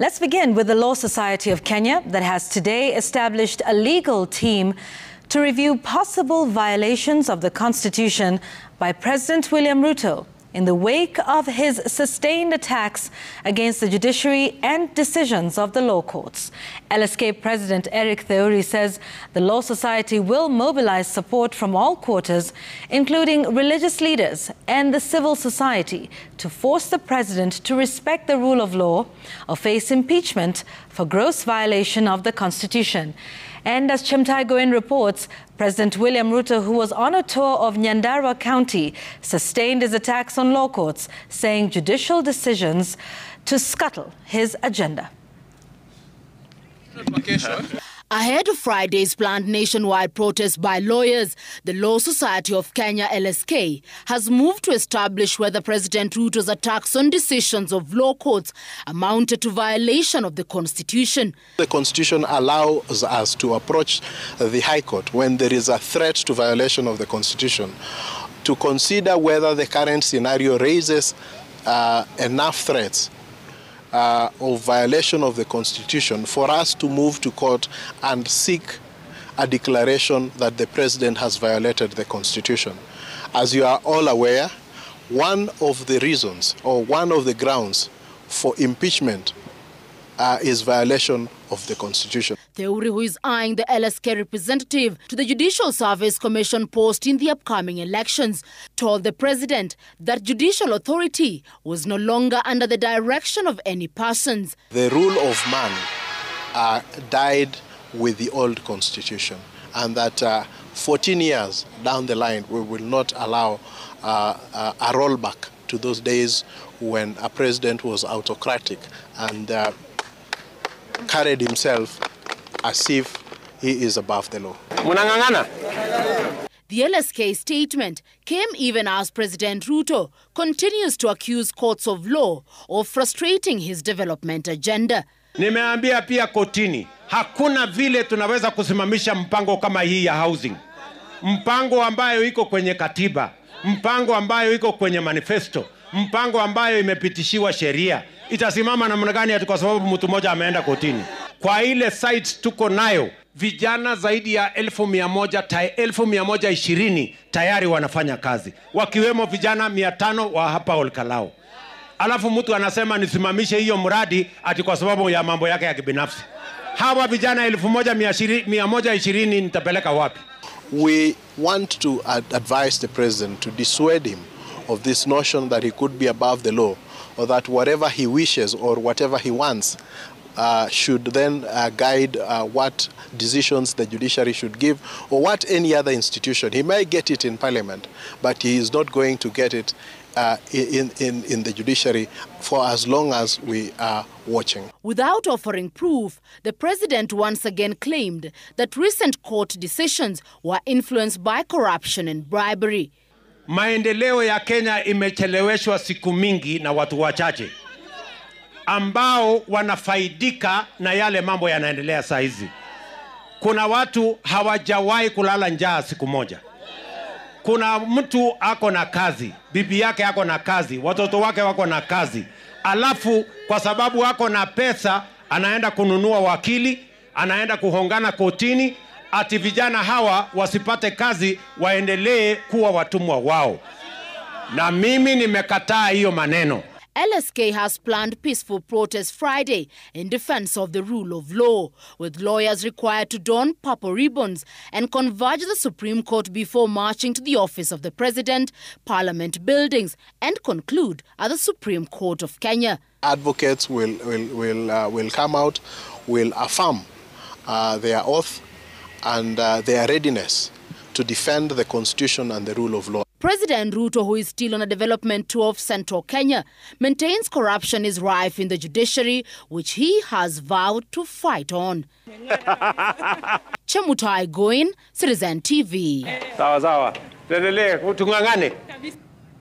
Let's begin with the Law Society of Kenya that has today established a legal team to review possible violations of the Constitution by President William Ruto in the wake of his sustained attacks against the judiciary and decisions of the law courts. LSK President Eric Theuri says the Law Society will mobilize support from all quarters, including religious leaders and the civil society, to force the president to respect the rule of law or face impeachment for gross violation of the Constitution. And as Chemtai Goin reports, President William Ruto, who was on a tour of Nyandarua County, sustained his attacks on law courts, saying judicial decisions to scuttle his agenda. Ahead of Friday's planned nationwide protest by lawyers, the Law Society of Kenya, LSK, has moved to establish whether President Ruto's attacks on decisions of law courts amounted to violation of the Constitution. The Constitution allows us to approach the High Court when there is a threat to violation of the Constitution to consider whether the current scenario raises enough threats of violation of the Constitution for us to move to court and seek a declaration that the President has violated the Constitution. As you are all aware, one of the reasons or one of the grounds for impeachment is violation of the Constitution. Theuri, who is eyeing the LSK representative to the Judicial Service Commission post in the upcoming elections, told the president that judicial authority was no longer under the direction of any persons. The rule of man died with the old Constitution, and that 14 years down the line we will not allow a rollback to those days when a president was autocratic and carried himself as if he is above the law. The LSK statement came even as President Ruto continues to accuse courts of law of frustrating his development agenda. Nimeambia pia kotini, hakuna vile tunaweza kusimamisha mpango kama hii ya housing. Mpango ambayo iko kwenye katiba, mpango ambayo iko kwenye manifesto, mpango ambayo imepitishiwa sheria. Itasimama namna gani ati kwa sababu mtu mmoja ameenda kotini? Kwa ile sites tuko nayo, vijana zaidi ya 1120 tayari wanafanya kazi, wakiwemo vijana 500 wa hapa Olkalao. Alafu mtu anasema nisimamishe hiyo mradi ati kwa sababu ya mambo yake ya kibinafsi. Hawa vijana 1120 nitapeleka wapi? We want to advise the president to dissuade him of this notion that he could be above the law, or that whatever he wishes or whatever he wants should then guide what decisions the judiciary should give, or what any other institution. He may get it in parliament, but he is not going to get it in the judiciary for as long as we are watching. Without offering proof, the president once again claimed that recent court decisions were influenced by corruption and bribery. Maendeleo ya Kenya imecheleweshwa siku mingi na watu wachache ambao wanafaidika na yale mambo yanaendelea saa hizi. Kuna watu hawajawahi kulala njaa siku moja. Kuna mtu ako na kazi, bibi yake ako na kazi, watoto wake wako na kazi. Alafu kwa sababu ako na pesa, anaenda kununua wakili, anaenda kuhongana kotini, ati vijana hawa wasipate kazi, waendelee kuwa watumwa wao. Na mimi nimekataa hiyo maneno. LSK has planned peaceful protest Friday in defense of the rule of law, with lawyers required to don purple ribbons and converge the Supreme Court before marching to the office of the President, Parliament buildings, and conclude at the Supreme Court of Kenya. Advocates will come out, will affirm their oath and their readiness to defend the Constitution and the rule of law. President Ruto, who is still on a development tour of central Kenya, maintains corruption is rife in the judiciary, which he has vowed to fight on. Chemtai Goin, Citizen TV. Sawa sawa. Tuendelee, tungangane.